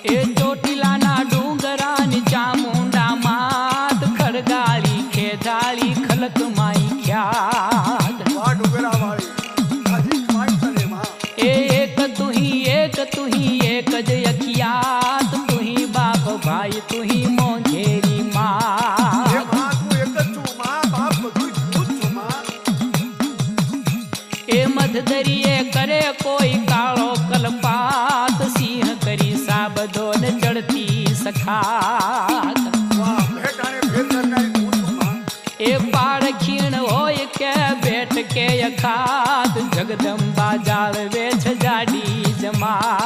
એ ચોટીલાના ડુંગરાની ચામુંડા માત ખડગાળી ખેજાળી ખલક માઈ ખ્યાત વાહ ડુંગરા વાળી આજી માઈ તને માં એ એક તુહી એક જ અખિયાત તુહી બાપ ભાઈ તુહી મોંઘેરી માં એ માં તું એક જ છું માં બાપ બધું તું છું માં એ મધદરિયે કરે કોઈ કાળો કલપાત સિંહ કરી સાબદો ને ચડતી સખાત વાહ ભેટાણે ભેર કરનારી તું છું માં એ પાડ ખીણ હોય કે બેટ કે અખાત જગદંબા જાળવે છે જાડી જમા